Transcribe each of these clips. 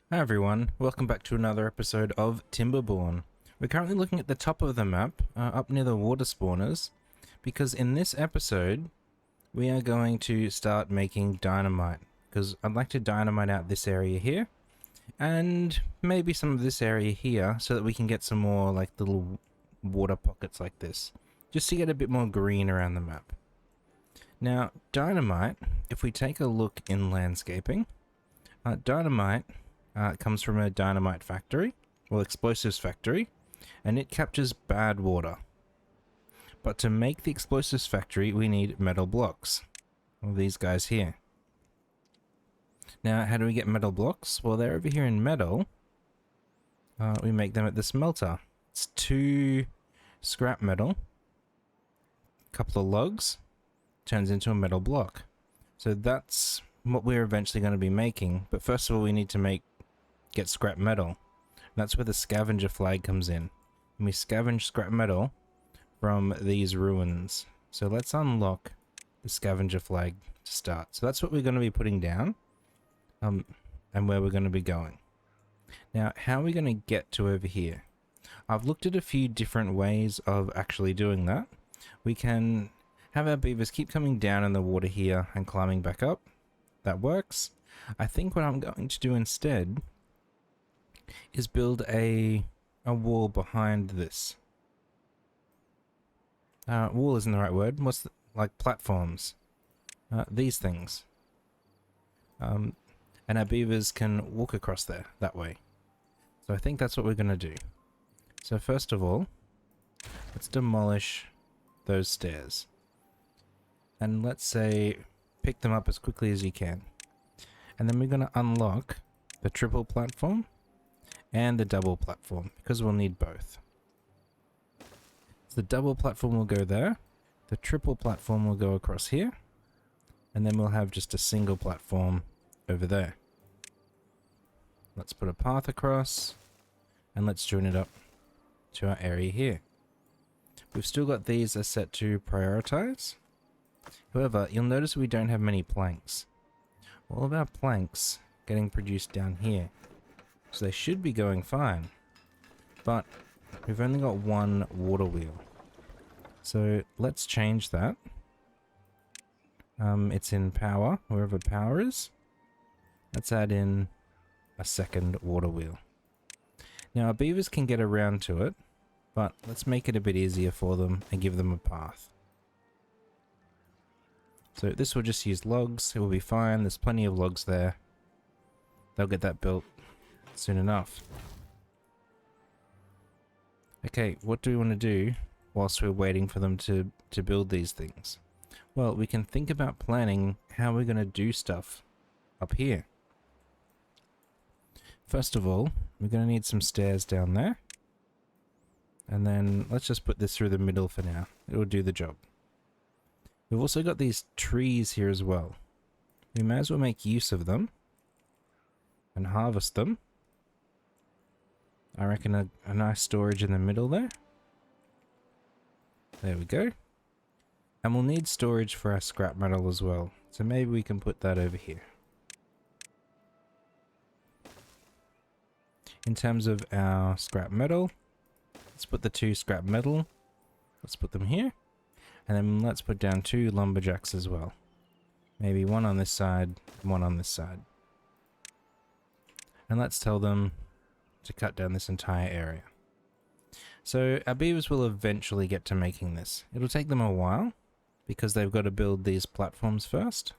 Hi everyone, welcome back to another episode of Timberborn. We're currently looking at the top of the map, up near the water spawners, because in this episode, we are going to start making dynamite, because I'd like to dynamite out this area here, and maybe some of this area here, so that we can get some more like little water pockets like this, just to get a bit more green around the map. Now, dynamite, if we take a look in landscaping, dynamite comes from a dynamite factory, well, explosives factory, and it captures bad water. But to make the explosives factory, we need metal blocks. Well, these guys here. Now, how do we get metal blocks? Well, they're over here in metal. We make them at the smelter. It's 2 scrap metal, a couple of logs, turns into a metal block. So that's what we're eventually going to be making. But first of all, we need to get scrap metal. That's where the scavenger flag comes in. And we scavenge scrap metal from these ruins. So let's unlock the scavenger flag to start. So that's what we're going to be putting down, and where we're going to be going. Now, how are we going to get to over here? I've looked at a few different ways of actually doing that. We can have our beavers keep coming down in the water here and climbing back up. That works. I think what I'm going to do instead is build a wall behind this. Wall isn't the right word. Like platforms. These things. And our beavers can walk across there, that way. So I think that's what we're going to do. So first of all, let's demolish those stairs. And let's say pick them up as quickly as you can. And then we're going to unlock the triple platform and the double platform, because we'll need both. So the double platform will go there, the triple platform will go across here, and then we'll have just a single platform over there. Let's put a path across, and let's join it up to our area here. We've still got these as set to prioritize. However, you'll notice we don't have many planks. All of our planks getting produced down here. So they should be going fine. But we've only got 1 water wheel. So let's change that. It's in power, wherever power is. Let's add in a 2nd water wheel. Now our beavers can get around to it, but let's make it a bit easier for them and give them a path. So this will just use logs, it will be fine, there's plenty of logs there. They'll get that built soon enough. Okay, what do we want to do whilst we're waiting for them to build these things? Well, we can think about planning how we're going to do stuff up here. First of all, we're going to need some stairs down there. And then let's just put this through the middle for now. It will do the job. We've also got these trees here as well. We may as well make use of them and harvest them. I reckon a nice storage in the middle there. There we go. And we'll need storage for our scrap metal as well. So maybe we can put that over here. In terms of our scrap metal, let's put the 2 scrap metal. Let's put them here. And then let's put down 2 lumberjacks as well. Maybe 1 on this side, 1 on this side. And let's tell them to cut down this entire area. So our beavers will eventually get to making this. It'll take them a while because they've got to build these platforms first.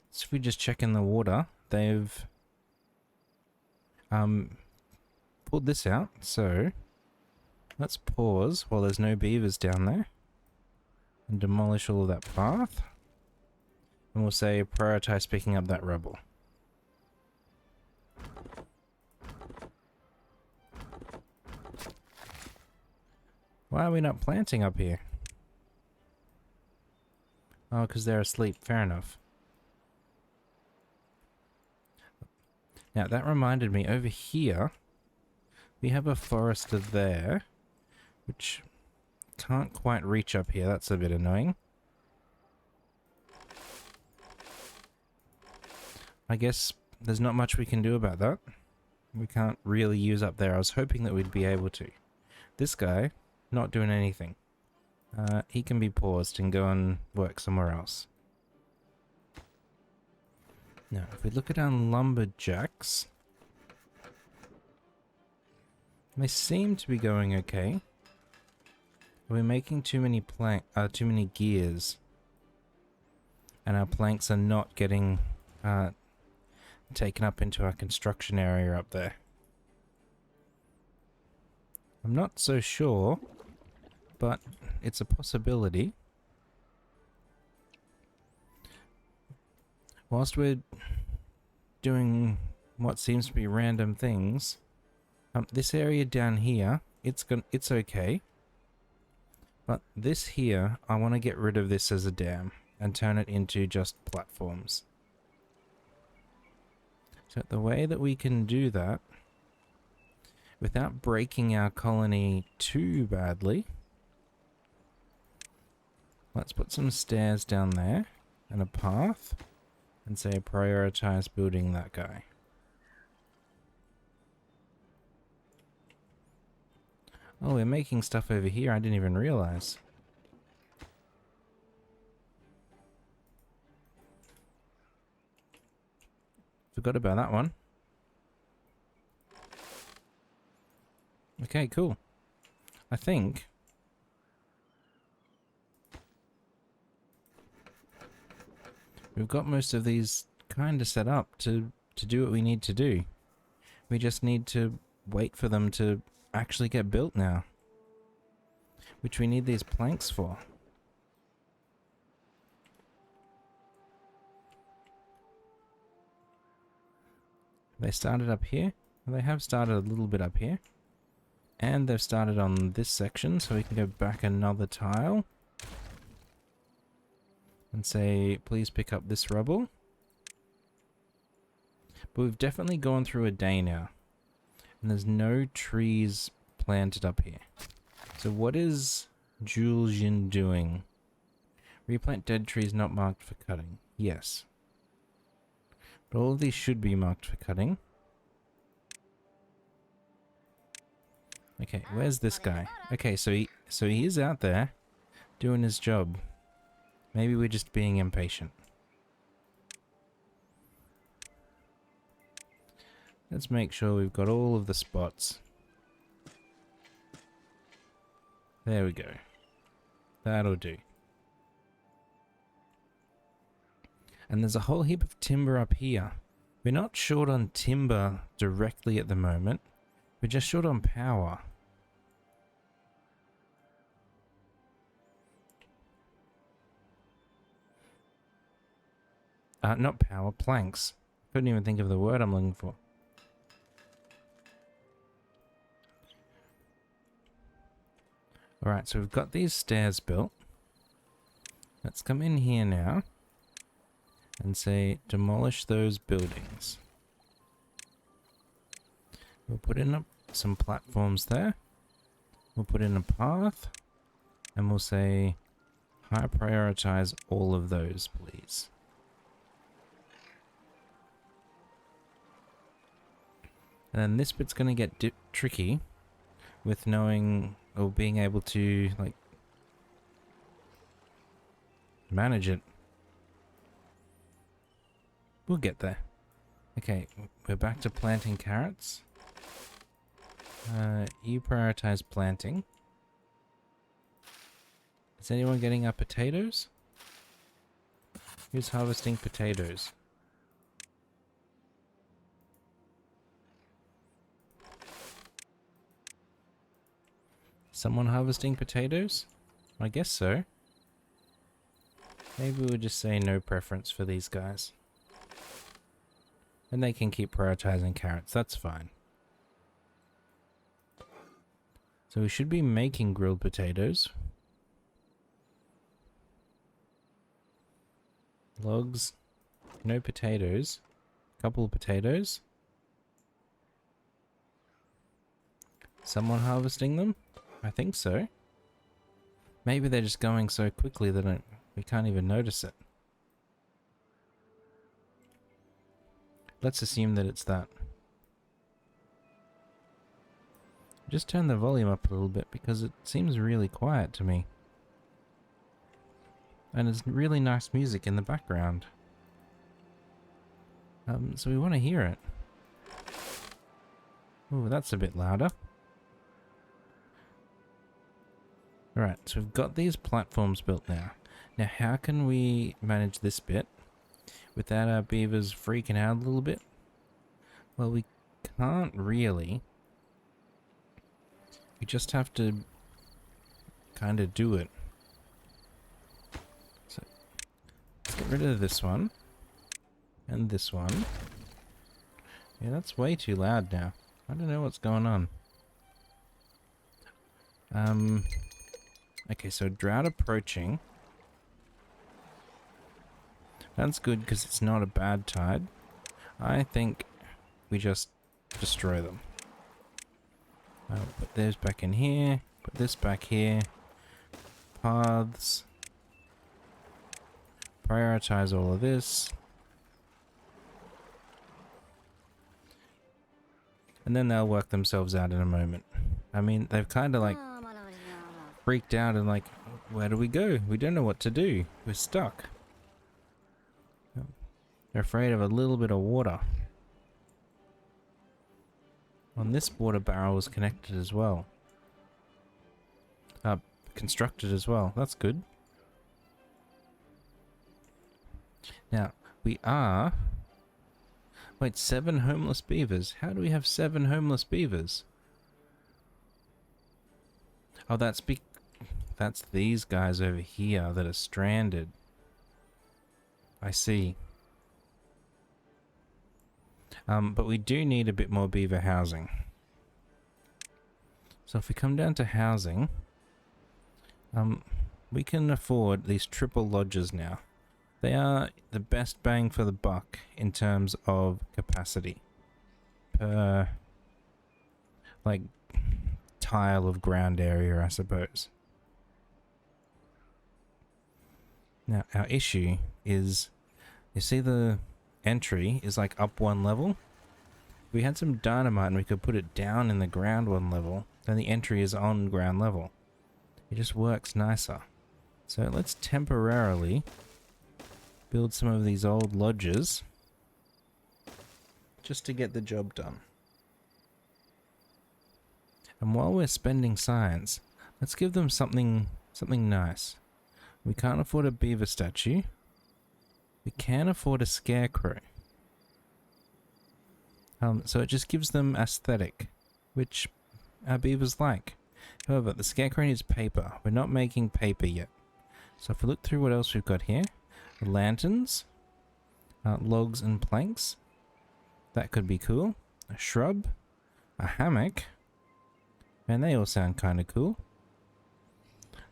So if we just check in the water, they've pulled this out. So let's pause while there's no beavers down there and demolish all of that path. And we'll say prioritize picking up that rubble. Why are we not planting up here? Oh, because they're asleep. Fair enough. Now, that reminded me, over here, we have a forester there, which can't quite reach up here. That's a bit annoying. I guess there's not much we can do about that. We can't really use up there. I was hoping that we'd be able to. This guy, not doing anything. He can be paused and go and work somewhere else. Now, if we look at our lumberjacks, they seem to be going okay. We're making too many gears, and our planks are not getting taken up into our construction area up there. I'm not so sure, but it's a possibility. Whilst we're doing what seems to be random things, this area down here, it's okay. But this here, I want to get rid of this as a dam and turn it into just platforms. So the way that we can do that without breaking our colony too badly, let's put some stairs down there and a path and say prioritize building that guy. Oh, we're making stuff over here I didn't even realize. Forgot about that one. Okay, cool. I think we've got most of these kind of set up to do what we need to do. We just need to wait for them to actually get built now, which we need these planks for. They started up here. Well, they have started a little bit up here, and they've started on this section, so we can go back another tile and say please pick up this rubble. But we've definitely gone through a day now, and there's no trees planted up here. So what is Julian doing? Replant dead trees not marked for cutting. Yes. But all of these should be marked for cutting. Okay, where's this guy? Okay, so he is out there doing his job. Maybe we're just being impatient. Let's make sure we've got all of the spots. There we go. That'll do. And there's a whole heap of timber up here. We're not short on timber directly at the moment. We're just short on power. Not power, planks. Couldn't even think of the word I'm looking for. Alright, so we've got these stairs built. Let's come in here now and say demolish those buildings. We'll put in some platforms there. We'll put in a path and we'll say high prioritize all of those, please. And then this bit's going to get tricky with knowing or being able to like manage it. We'll get there. Okay, we're back to planting carrots. You prioritize planting. Is anyone getting our potatoes? Who's harvesting potatoes? Someone harvesting potatoes? I guess so. Maybe we'll just say no preference for these guys. And they can keep prioritizing carrots, that's fine. So we should be making grilled potatoes. Logs. No potatoes. Couple of potatoes. Someone harvesting them? I think so. Maybe they're just going so quickly that we can't even notice it. let's assume that it's that. Just turn the volume up a little bit because it seems really quiet to me. And it's really nice music in the background. So we want to hear it. Oh, that's a bit louder. Alright, so we've got these platforms built now. Now, how can we manage this bit without our beavers freaking out a little bit? Well, we can't really. We just have to kind of do it. So, let's get rid of this one. And this one. Yeah, that's way too loud now. I don't know what's going on. Okay, so drought approaching. That's good because it's not a bad tide. I think we just destroy them. Put those back in here. Put this back here. Paths. Prioritize all of this. And then they'll work themselves out in a moment. I mean, they've kind of like freaked out and like, where do we go? We don't know what to do. We're stuck. They're afraid of a little bit of water. And this water barrel was connected as well. Constructed as well. That's good. Now, we are... Wait, 7 homeless beavers. How do we have 7 homeless beavers? Oh, that's these guys over here that are stranded. I see. But we do need a bit more beaver housing. So if we come down to housing, we can afford these triple lodges now. They are the best bang for the buck in terms of capacity per, like, tile of ground area, I suppose. Now, our issue is, you see the entry is like up 1 level. If we had some dynamite and we could put it down in the ground 1 level, then the entry is on ground level. It just works nicer. So let's temporarily build some of these old lodges just to get the job done. And while we're spending science, let's give them something nice. We can't afford a beaver statue. We can afford a scarecrow. So it just gives them aesthetic, which our beavers like. However, the scarecrow needs paper. We're not making paper yet. So if we look through what else we've got here, lanterns, logs and planks. That could be cool. A shrub, a hammock, and they all sound kind of cool.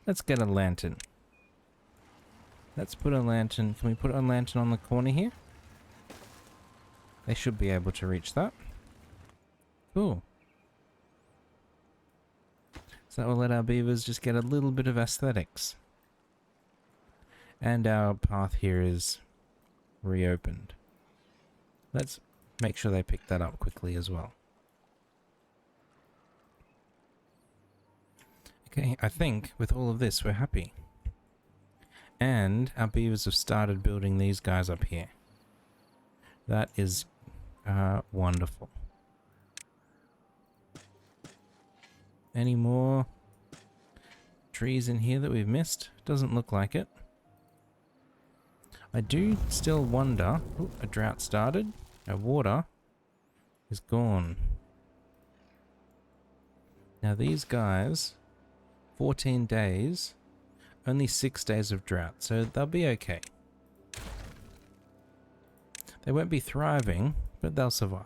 Let's get a lantern. Let's put a lantern. Can we put a lantern on the corner here? They should be able to reach that. Cool. So that will let our beavers just get a little bit of aesthetics. And our path here is reopened. Let's make sure they pick that up quickly as well. Okay, I think with all of this we're happy. And our beavers have started building these guys up here. That is wonderful. Any more trees in here that we've missed? Doesn't look like it. I do still wonder... Ooh, a drought started. Our water is gone. Now these guys, 14 days, only 6 days of drought, so they'll be okay. They won't be thriving, but they'll survive.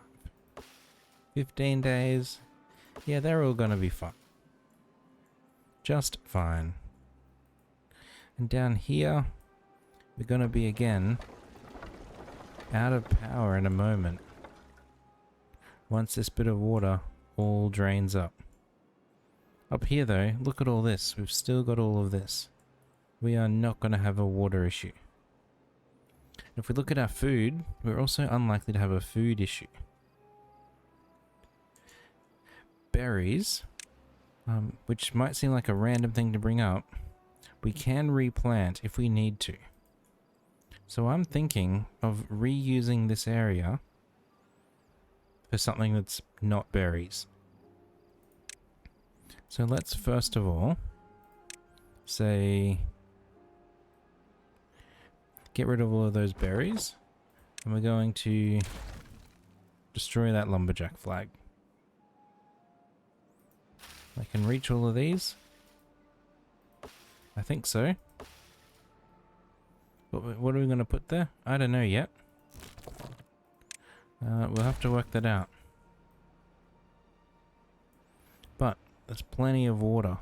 15 days, yeah, they're all gonna be fine. Just fine. And down here, we're gonna be again out of power in a moment. Once this bit of water all drains up. Up here though, look at all this. We've still got all of this. We are not gonna have a water issue. If we look at our food, we're also unlikely to have a food issue. Berries, which might seem like a random thing to bring up, we can replant if we need to. So I'm thinking of reusing this area for something that's not berries. So let's first of all say get rid of all of those berries, and we're going to destroy that lumberjack flag. I can reach all of these. I think so. What are we going to put there? I don't know yet. We'll have to work that out. But there's plenty of water.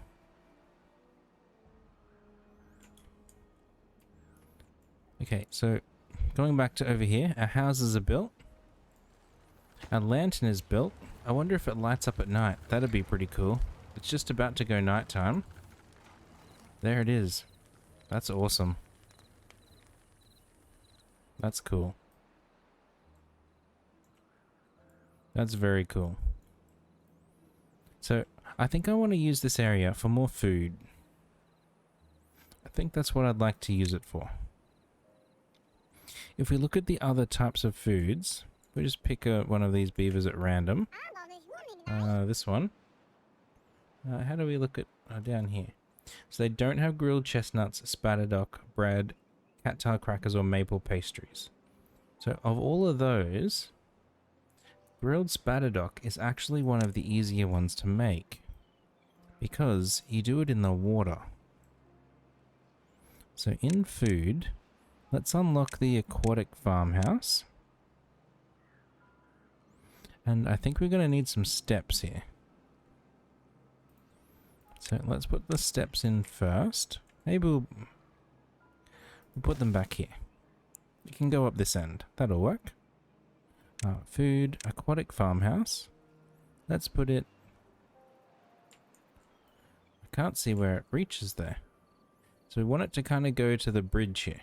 Okay, so going back to over here, our houses are built. Our lantern is built. I wonder if it lights up at night. That'd be pretty cool. It's just about to go nighttime. There it is. That's awesome. That's cool. That's very cool. So, I think I want to use this area for more food. I think that's what I'd like to use it for. If we look at the other types of foods, we'll just pick one of these beavers at random. This one. How do we look at down here? So they don't have grilled chestnuts, spatterdock, bread, cat tail crackers, or maple pastries. So of all of those, grilled spatterdock is actually one of the easier ones to make because you do it in the water. So in food, let's unlock the aquatic farmhouse. And I think we're going to need some steps here. So let's put the steps in first. Maybe we'll put them back here. You can go up this end. That'll work. Food, aquatic farmhouse. Let's put it... I can't see where it reaches there. So we want it to kind of go to the bridge here.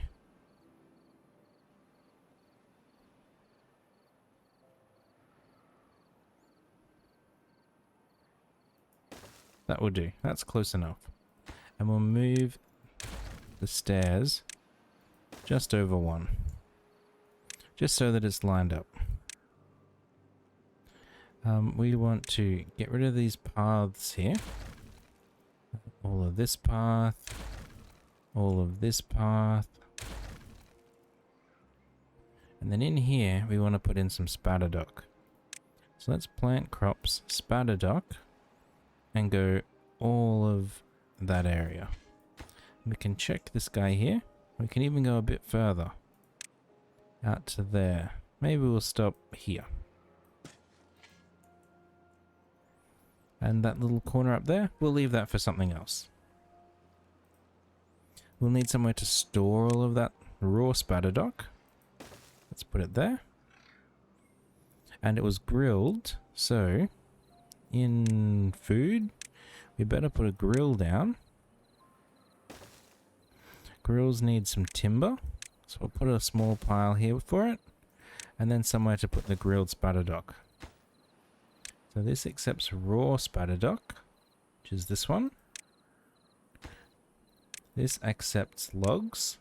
That will do. That's close enough. And we'll move the stairs just over one. Just so that it's lined up. We want to get rid of these paths here. All of this path. All of this path. And then in here, we want to put in some spatterdock. So let's plant crops, spatterdock, and go all of that area. We can check this guy here. We can even go a bit further. Out to there. Maybe we'll stop here. And that little corner up there, we'll leave that for something else. We'll need somewhere to store all of that raw spatterdock. Let's put it there. And it was grilled, so in food, we better put a grill down. Grills need some timber, so we'll put a small pile here for it, and then somewhere to put the grilled spatterdock. So this accepts raw spatterdock, which is this one. This accepts logs.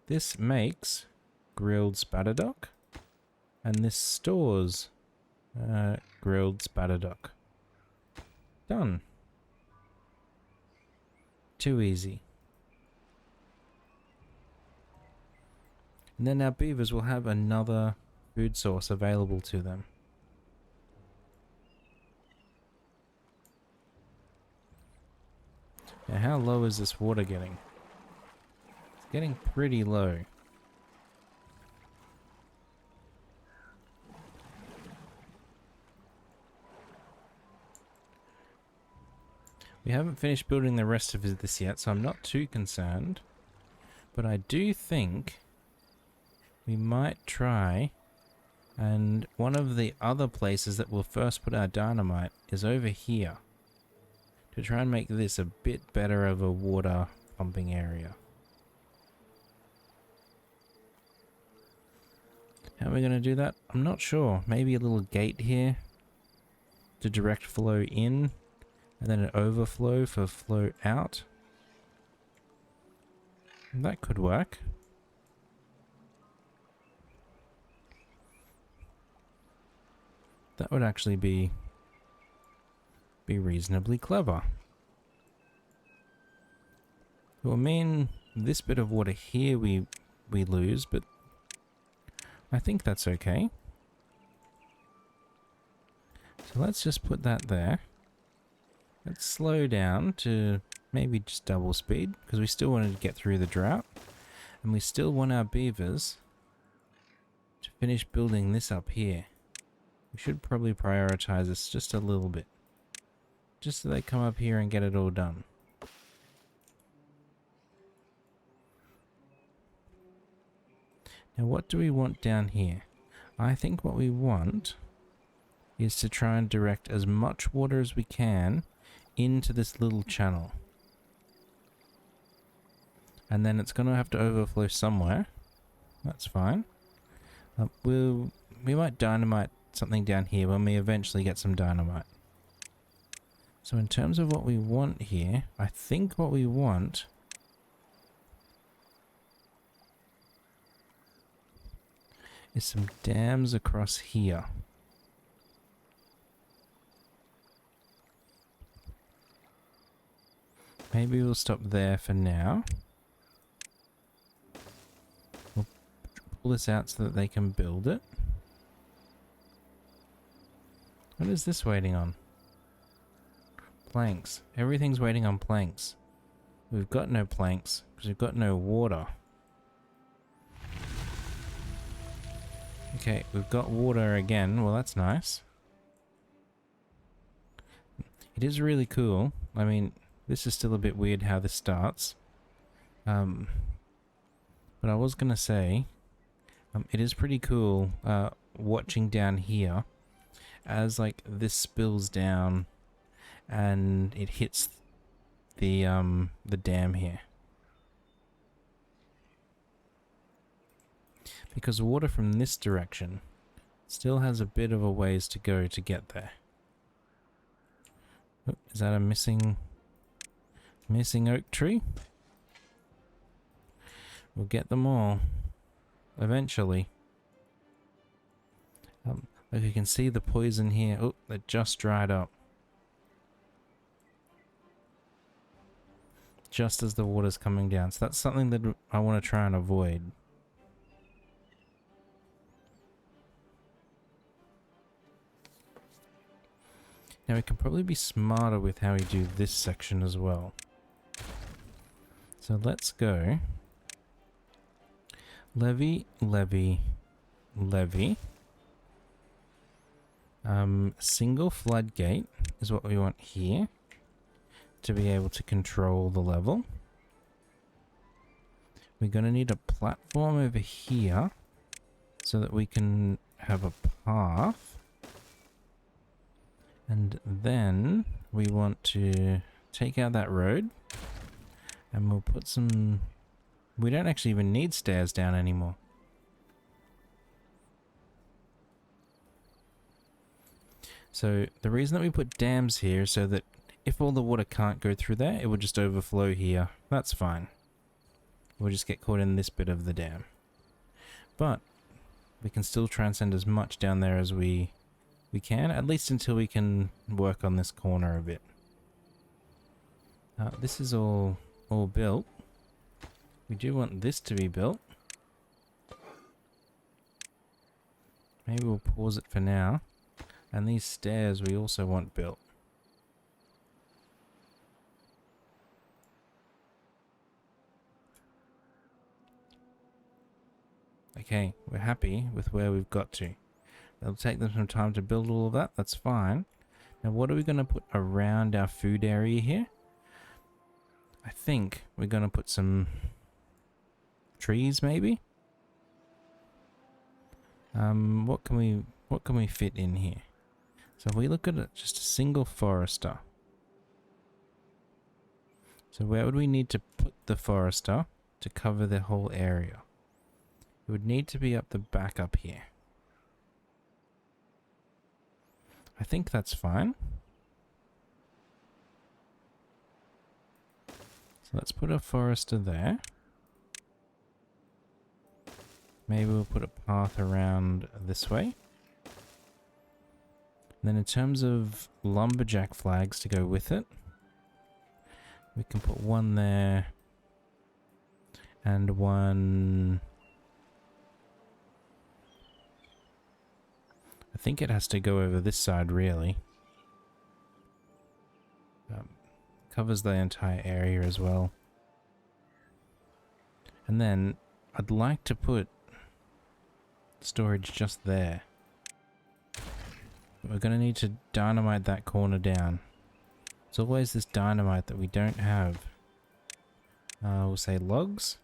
This makes grilled spatterdock, and this stores grilled spatterdock. Done. Too easy. And then our beavers will have another food source available to them. Now, how low is this water getting? It's getting pretty low. We haven't finished building the rest of this yet, so I'm not too concerned. But I do think we might try, and one of the other places that we'll first put our dynamite is over here, to try and make this a bit better of a water pumping area. How are we going to do that? I'm not sure. Maybe a little gate here to direct flow in, and then an overflow for flow out. That could work. That would actually be reasonably clever. It will mean this bit of water here we lose, but I think that's okay. So let's just put that there. Let's slow down to maybe just double speed, because we still wanted to get through the drought. And we still want our beavers to finish building this up here. We should probably prioritize this just a little bit. Just so they come up here and get it all done. Now what do we want down here? I think what we want is to try and direct as much water as we can into this little channel. And then it's going to have to overflow somewhere. That's fine. We might dynamite something down here when we eventually get some dynamite. So in terms of what we want here, I think what we want is some dams across here. Maybe we'll stop there for now. We'll pull this out so that they can build it. What is this waiting on? Planks. Everything's waiting on planks. We've got no planks because we've got no water. Okay, we've got water again. Well, that's nice. It is really cool. I mean, this is still a bit weird how this starts. But I was going to say, it is pretty cool watching down here as like this spills down and it hits the dam here. Because water from this direction still has a bit of a ways to go to get there. Oh, is that a missing oak tree? We'll get them all eventually. Like you can see the poison here. Oh, that just dried up. Just as the water's coming down. So that's something that I want to try and avoid. Now we can probably be smarter with how we do this section as well. So let's go levy, levy, levy. Single floodgate is what we want here to be able to control the level. We're going to need a platform over here so that we can have a path. And then we want to take out that road and we'll put some... We don't actually even need stairs down anymore. So the reason that we put dams here is so that if all the water can't go through there, it will just overflow here. That's fine. We'll just get caught in this bit of the dam. But we can still try and send as much down there as we can, at least until we can work on this corner a bit. This is all built. We do want this to be built. Maybe we'll pause it for now. And these stairs we also want built. Okay, we're happy with where we've got to. It'll take them some time to build all of that, that's fine. Now what are we going to put around our food area here? I think we're going to put some trees maybe? What can we fit in here? So if we look at it, just a single forester. So where would we need to put the forester to cover the whole area? It would need to be up the back up here. I think that's fine. So let's put a forester there. Maybe we'll put a path around this way. And then in terms of lumberjack flags to go with it, we can put one there and one... I think it has to go over this side, really. Covers the entire area as well. And then I'd like to put storage just there. We're going to need to dynamite that corner down. It's always this dynamite that we don't have. We'll say logs.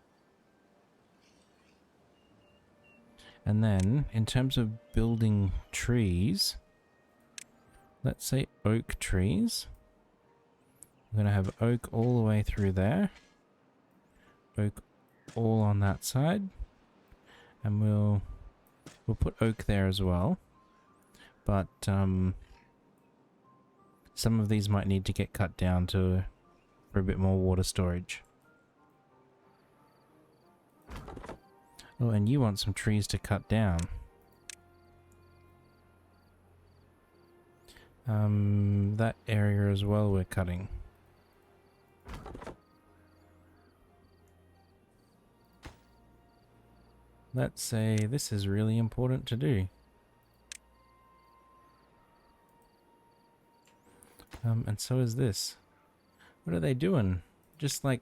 And then, in terms of building trees, let's say oak trees. We're going to have oak all the way through there. Oak all on that side. And we'll put oak there as well. But some of these might need to get cut down for a bit more water storage. Oh, and you want some trees to cut down. That area as well we're cutting. Let's say this is really important to do. And so is this. What are they doing? Just like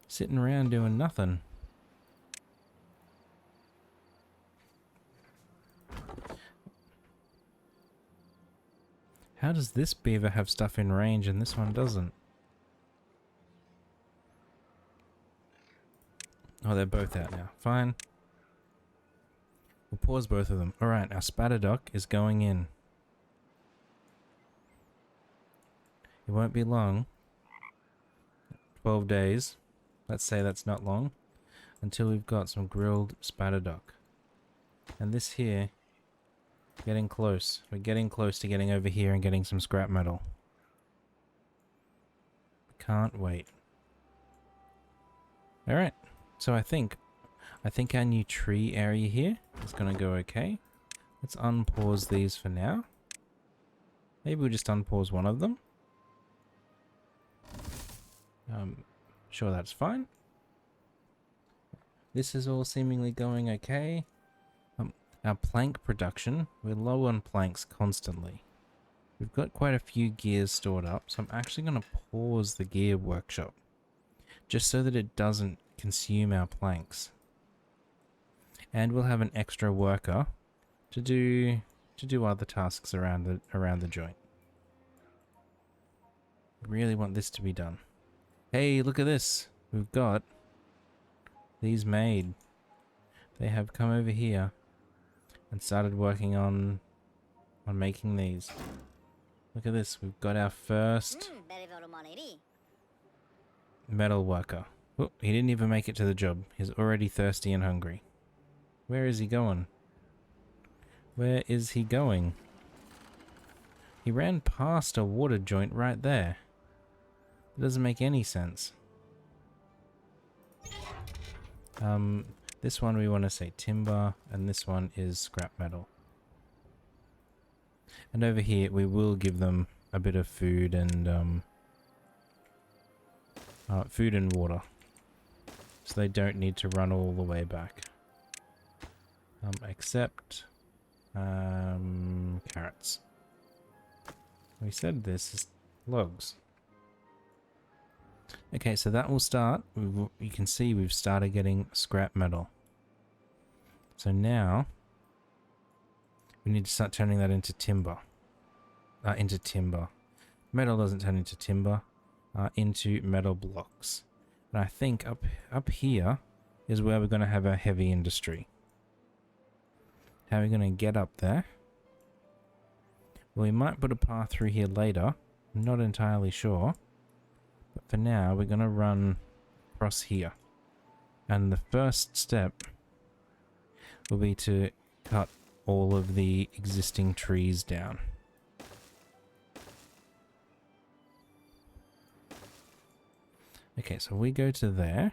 sitting around doing nothing. How does this beaver have stuff in range and this one doesn't? Oh, they're both out now. Fine. We'll pause both of them. Alright, our spatter dock is going in. It won't be long. 12 days. Let's say that's not long. Until we've got some grilled spatter dock. And this here... Getting close. We're getting close to getting over here and getting some scrap metal. Can't wait. Alright. So I think our new tree area here is going to go okay. Let's unpause these for now. Maybe we'll just unpause one of them. Sure, that's fine. This is all seemingly going okay. Our plank production, we're low on planks constantly. We've got quite a few gears stored up, so I'm actually going to pause the gear workshop. Just so that it doesn't consume our planks. And we'll have an extra worker to do other tasks around the joint. Really want this to be done. Hey, look at this. We've got these made. They have come over here and started working on making these. Look at this. We've got our first metal worker. Oh, he didn't even make it to the job. He's already thirsty and hungry. Where is he going? Where is he going? He ran past a water joint right there. It doesn't make any sense. This one we want to say timber, and this one is scrap metal. And over here we will give them a bit of food and water, so they don't need to run all the way back. Except carrots. We said this is logs. Okay, so that will start. You can see we've started getting scrap metal. So now we need to start turning that into timber. Metal doesn't turn into timber. Into metal blocks. And I think up here is where we're going to have our heavy industry. How are we going to get up there? Well, we might put a path through here later. I'm not entirely sure. But for now, we're going to run across here. And the first step will be to cut all of the existing trees down. Okay, so we go to there.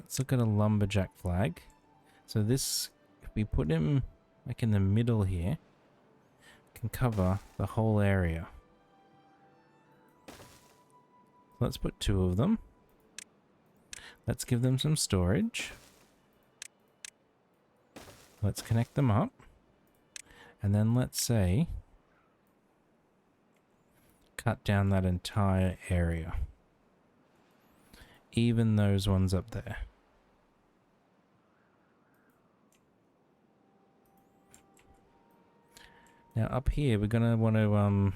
Let's look at a lumberjack flag. So this, if we put him like in the middle here, can cover the whole area. Let's put 2 of them. Let's give them some storage. Let's connect them up. And then let's say, cut down that entire area. Even those ones up there. Now up here, we're gonna want to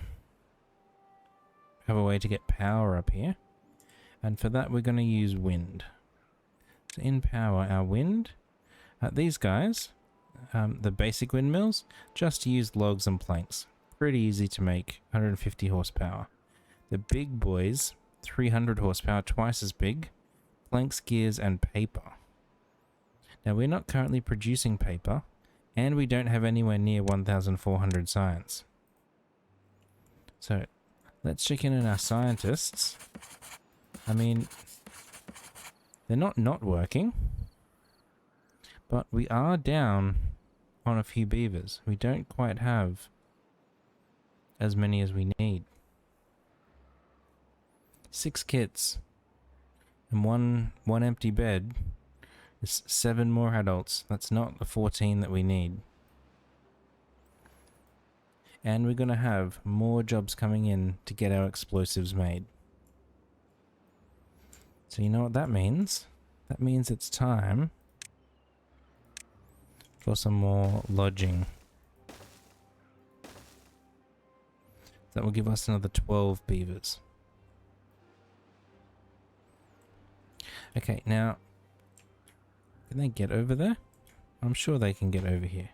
have a way to get power up here. And for that, we're gonna use wind. So in power, our wind, these guys, the basic windmills, just use logs and planks. Pretty easy to make, 150 horsepower. The big boys, 300 horsepower, twice as big, planks, gears, and paper. Now we're not currently producing paper, and we don't have anywhere near 1,400 science. So let's check in on our scientists. I mean, they're not working, but we are down on a few beavers. We don't quite have as many as we need. 6 kits and one empty bed is 7 more adults. That's not the 14 that we need. And we're going to have more jobs coming in to get our explosives made. So you know what that means? That means it's time for some more lodging. That will give us another 12 beavers. Okay, now, can they get over there? I'm sure they can get over here.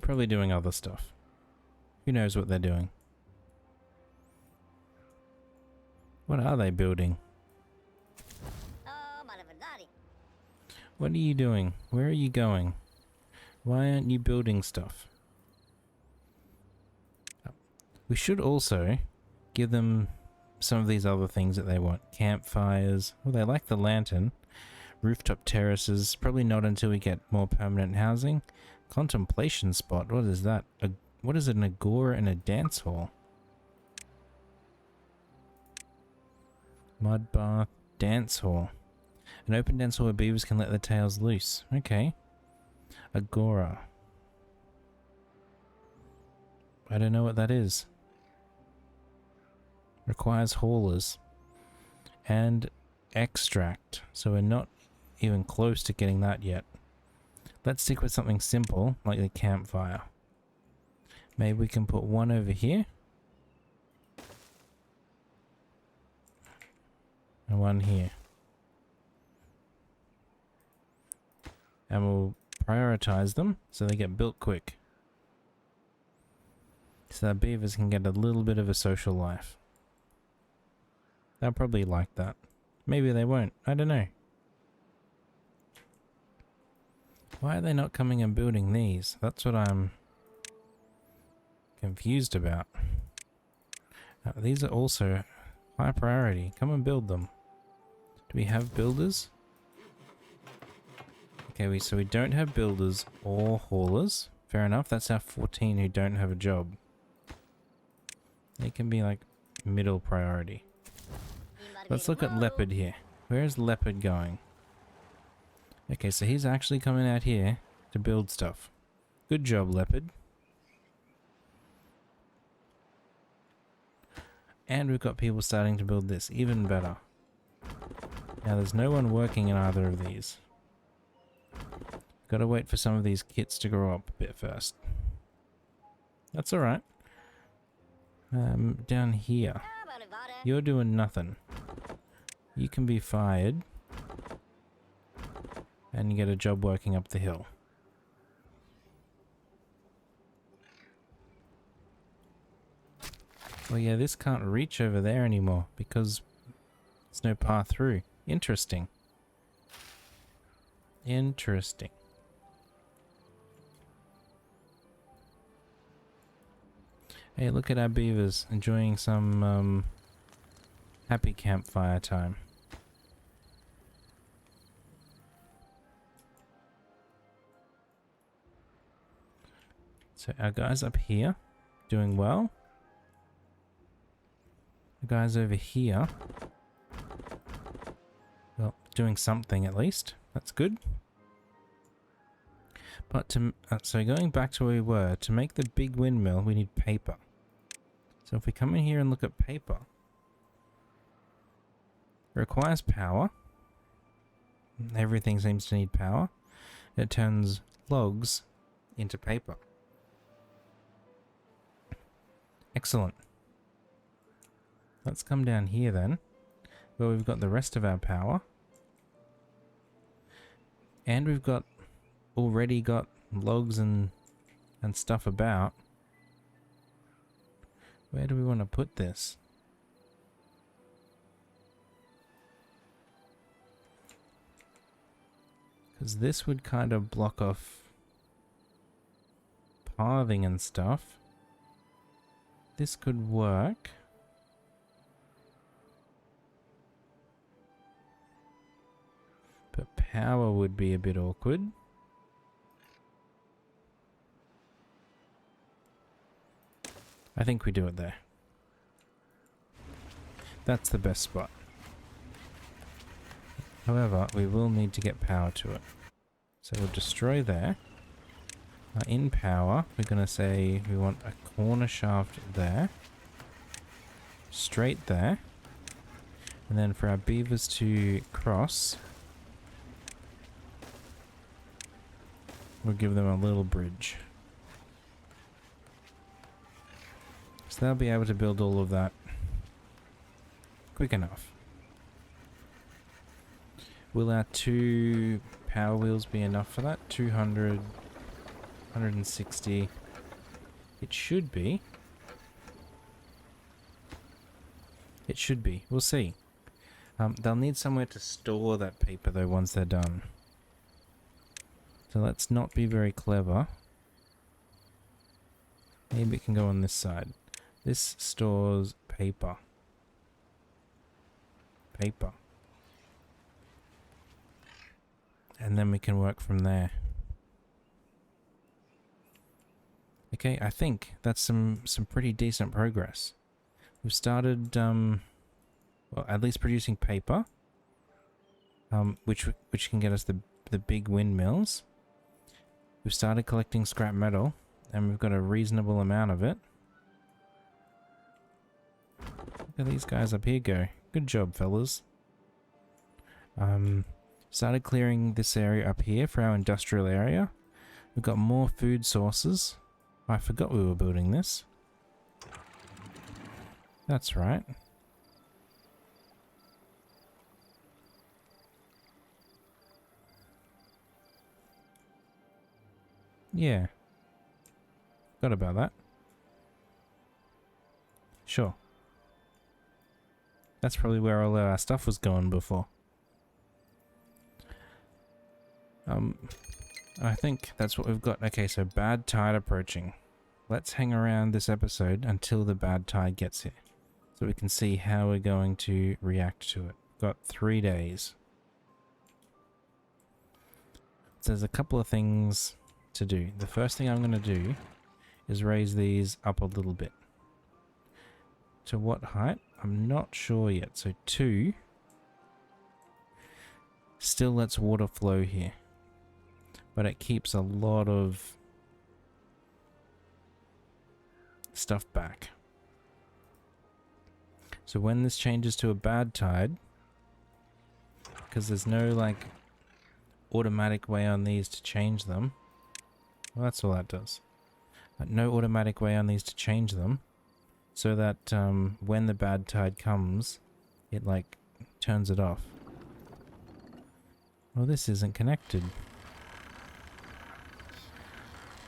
Probably doing other stuff. Who knows what they're doing? What are they building? What are you doing? Where are you going? Why aren't you building stuff? We should also give them some of these other things that they want. Campfires. Well, they like the lantern. Rooftop terraces. Probably not until we get more permanent housing. Contemplation spot. What is that? What is an agora and a dance hall? Mud bath. Dance hall. An open dance hall where beavers can let their tails loose. Okay. Agora. I don't know what that is. Requires haulers. And extract. So we're not even close to getting that yet. Let's stick with something simple, like the campfire. Maybe we can put one over here. And one here. And we'll prioritize them so they get built quick. So that beavers can get a little bit of a social life. They'll probably like that. Maybe they won't. I don't know. Why are they not coming and building these? That's what I'm confused about. These are also high priority. Come and build them. Do we have builders? Okay, so we don't have builders or haulers. Fair enough. That's our 14 who don't have a job. They can be like middle priority. Let's look at Leopard here. Where is Leopard going? Okay, so he's actually coming out here to build stuff. Good job, Leopard. And we've got people starting to build this. Even better. Now there's no one working in either of these. Gotta wait for some of these kits to grow up a bit first. That's alright. Down here. You're doing nothing. You can be fired. And you get a job working up the hill. Well, yeah, this can't reach over there anymore because there's no path through. Interesting. Interesting. Hey, look at our beavers enjoying some happy campfire time. So our guys up here doing well. The guys over here, well, doing something at least. That's good. But to so going back to where we were, to make the big windmill, we need paper. So if we come in here and look at paper, it requires power. Everything seems to need power. It turns logs into paper. Excellent. Let's come down here then, where we've got the rest of our power. And we've got already got logs and stuff about. Where do we want to put this? Because this would kind of block off pathing and stuff. This could work. But power would be a bit awkward. I think we do it there. That's the best spot. However, we will need to get power to it. So we'll destroy there. In power, we're going to say we want a corner shaft there. Straight there. And then for our beavers to cross, we'll give them a little bridge. So they'll be able to build all of that quick enough. Will our 2 power wheels be enough for that? 200, 160. It should be. It should be. We'll see. They'll need somewhere to store that paper though once they're done. So let's not be very clever. Maybe it can go on this side. This stores paper. Paper. And then we can work from there. Okay, I think that's some pretty decent progress. We've started, well, at least producing paper, which can get us the big windmills. We've started collecting scrap metal, and we've got a reasonable amount of it. Look at these guys up here go. Good job, fellas. Started clearing this area up here for our industrial area. We've got more food sources. I forgot we were building this. That's right. Yeah. Forgot about that. Sure. That's probably where all our stuff was going before. I think that's what we've got. Okay, so bad tide approaching. Let's hang around this episode until the bad tide gets here, so we can see how we're going to react to it. We've got 3 days. So there's a couple of things to do. The first thing I'm going to do is raise these up a little bit. To what height? I'm not sure yet. So 2. Still lets water flow here, but it keeps a lot of stuff back. So when this changes to a bad tide, because there's no like automatic way on these to change them, well, that's all that does. No automatic way on these to change them, so that when the bad tide comes, it like turns it off. Well, this isn't connected.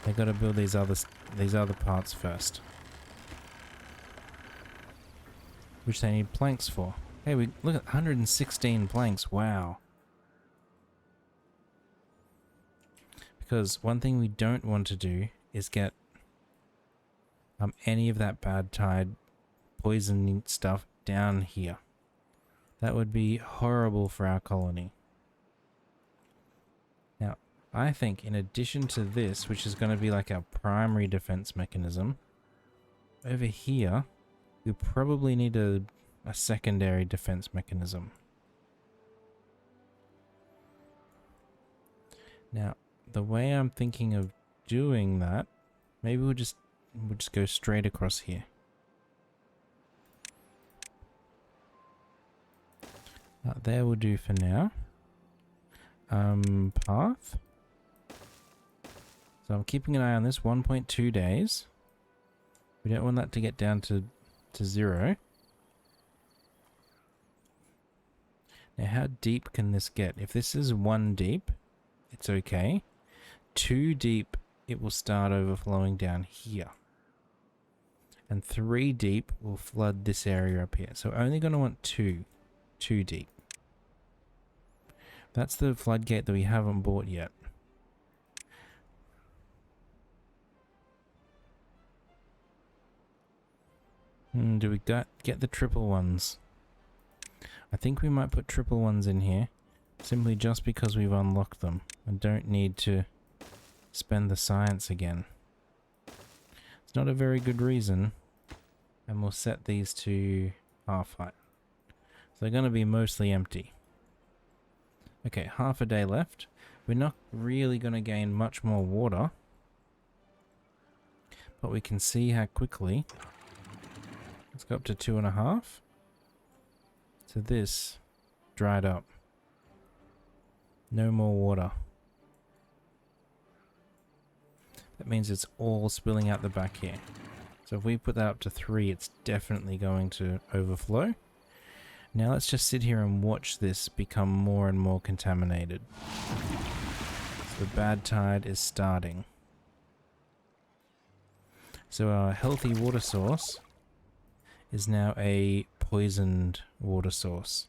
They got to build these other parts first, which they need planks for. Hey, we look at 116 planks. Wow. Because one thing we don't want to do is get any of that bad tide poisoning stuff down here. That would be horrible for our colony. Now, I think in addition to this, which is going to be like our primary defense mechanism, over here, we probably need a secondary defense mechanism. Now, the way I'm thinking of doing that, maybe we'll just go straight across here. There will do for now. Path. So I'm keeping an eye on this. 1.2 days. We don't want that to get down to 0. Now, how deep can this get? If this is 1 deep, it's okay. 2 deep, it will start overflowing down here. And 3 deep will flood this area up here. So only going to want 2 deep. That's the floodgate that we haven't bought yet. Do we get the triple ones? I think we might put triple ones in here, simply just because we've unlocked them. I don't need to spend the science again. It's not a very good reason, and we'll set these to half height. So they're going to be mostly empty. Okay, half a day left. We're not really going to gain much more water, but we can see how quickly. Let's go up to 2.5. So this dried up. No more water. That means it's all spilling out the back here. So if we put that up to 3, it's definitely going to overflow. Now let's just sit here and watch this become more and more contaminated. So the bad tide is starting. So our healthy water source is now a poisoned water source.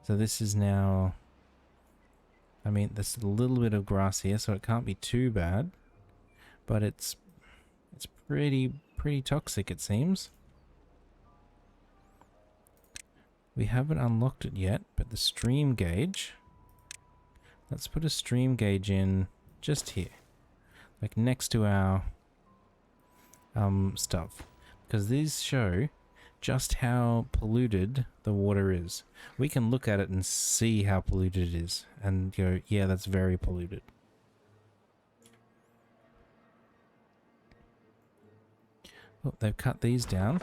So this is now, I mean, there's a little bit of grass here, so it can't be too bad, but it's pretty toxic, it seems. We haven't unlocked it yet, but the stream gauge, let's put a stream gauge in just here, like next to our stuff, because these show just how polluted the water is. We can look at it and see how polluted it is and go, yeah, that's very polluted. Oh, they've cut these down.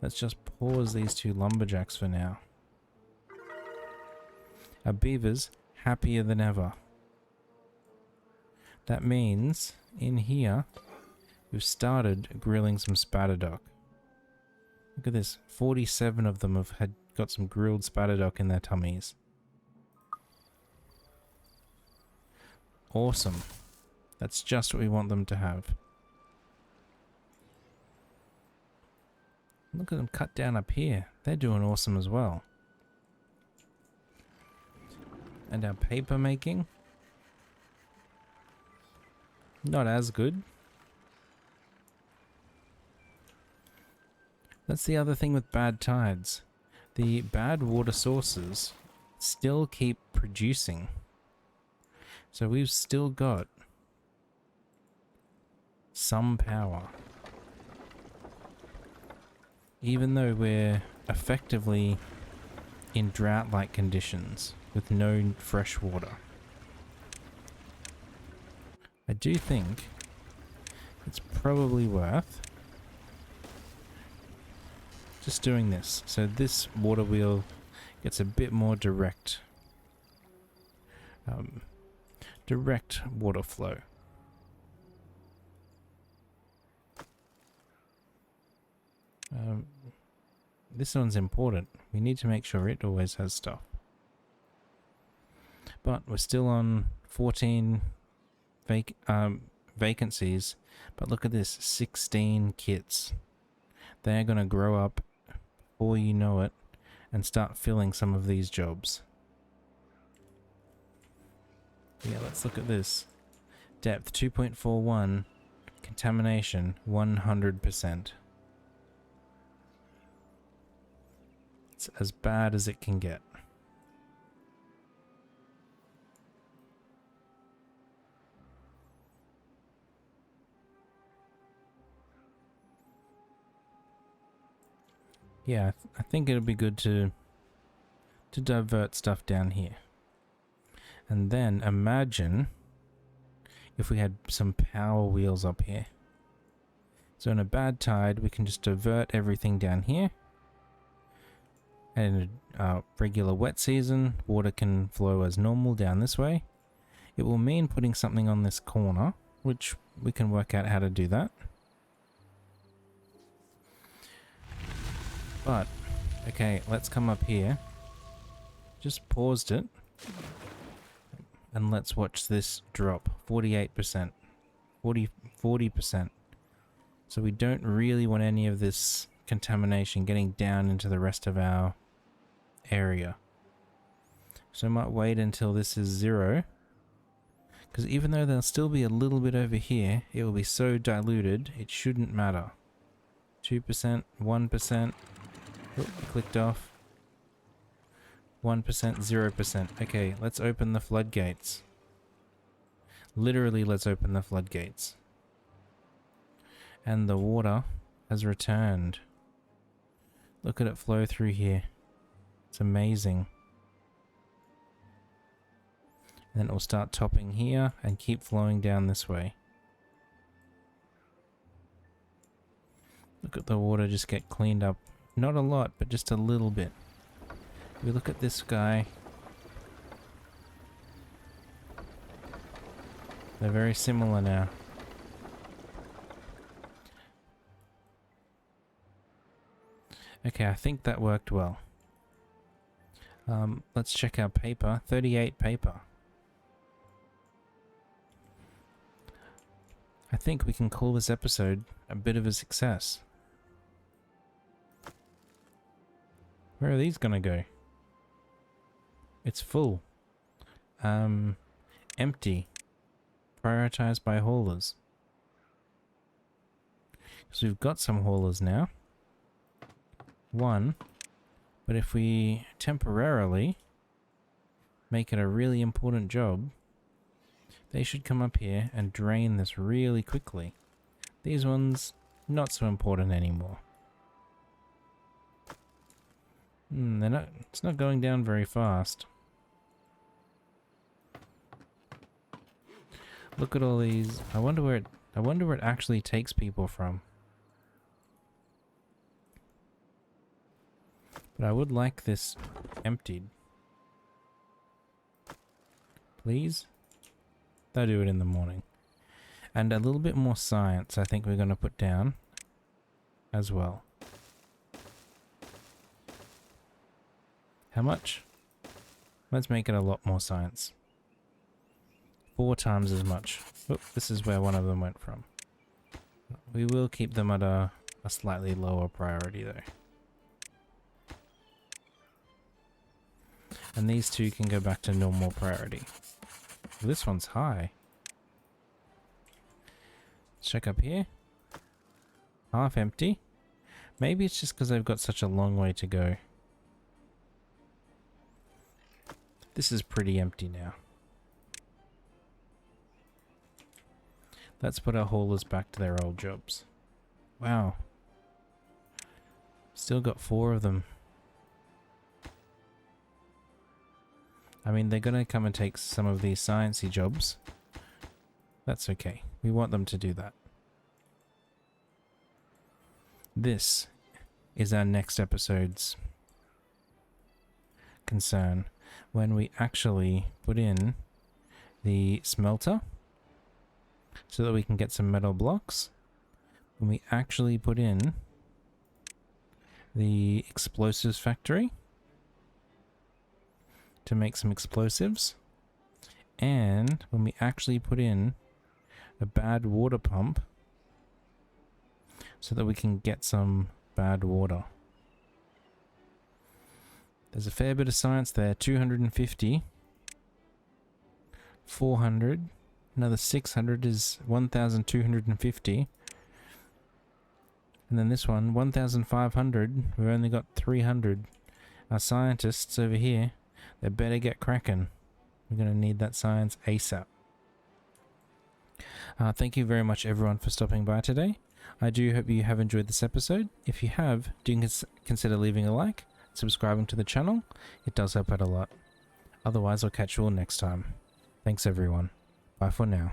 Let's just pause these 2 lumberjacks for now. Our beavers happier than ever. That means in here we've started grilling some spatterdock. Look at this, 47 of them have got some grilled spatterdock in their tummies. Awesome. That's just what we want them to have. Look at them cut down up here. They're doing awesome as well. And our paper making? Not as good. That's the other thing with bad tides. The bad water sources still keep producing. So we've still got some power. Even though we're effectively in drought-like conditions with no fresh water. I do think it's probably worth just doing this. So this water wheel gets a bit more direct water flow. This one's important. We need to make sure it always has stuff. But we're still on 14 vacancies. But look at this, 16 kits. They're going to grow up before you know it and start filling some of these jobs. Yeah, let's look at this. Depth 2.41. Contamination 100%. It's as bad as it can get. Yeah, I think it'll be good to divert stuff down here. And then imagine if we had some power wheels up here. So in a bad tide, we can just divert everything down here. And in a regular wet season, water can flow as normal down this way. It will mean putting something on this corner, which we can work out how to do that. But, okay, let's come up here. Just paused it. And let's watch this drop. 48%. 40%. So we don't really want any of this contamination getting down into the rest of our area. So I might wait until this is 0. Because even though there'll still be a little bit over here, it will be so diluted, it shouldn't matter. 2%, 1%. Oop, clicked off. 1%, 0%. Okay, let's open the floodgates. Literally, let's open the floodgates. And the water has returned. Look at it flow through here. It's amazing. And then it will start topping here and keep flowing down this way. Look at the water just get cleaned up. Not a lot, but just a little bit. We look at this guy. They're very similar now. Okay, I think that worked well. Let's check our paper. 38 paper. I think we can call this episode a bit of a success. Where are these gonna go? It's full. Empty. Prioritized by haulers. So we've got some haulers now. 1. But if we temporarily make it a really important job, they should come up here and drain this really quickly. These ones, not so important anymore. It's not going down very fast. Look at all these. I wonder where it actually takes people from. But I would like this emptied. Please? They'll do it in the morning. And a little bit more science I think we're going to put down as well. How much? Let's make it a lot more science. 4 times as much. Oh, this is where one of them went from. We will keep them at a slightly lower priority though. And these 2 can go back to normal priority. This one's high. Let's check up here. Half empty. Maybe it's just because they've got such a long way to go. This is pretty empty now. Let's put our haulers back to their old jobs. Wow. Still got 4 of them. I mean, they're gonna come and take some of these sciencey jobs. That's okay. We want them to do that. This is our next episode's concern. When we actually put in the smelter so that we can get some metal blocks. When we actually put in the explosives factory to make some explosives, and when we actually put in a bad water pump so that we can get some bad water. There's a fair bit of science there. 250 400. Another 600 is 1,250. And then this one, 1,500. We've only got 300. Our scientists over here, they better get cracking. We're going to need that science ASAP. Thank you very much everyone for stopping by today. I do hope you have enjoyed this episode. If you have, do consider leaving a like, subscribing to the channel. It does help out a lot. Otherwise, I'll catch you all next time. Thanks everyone. Bye for now.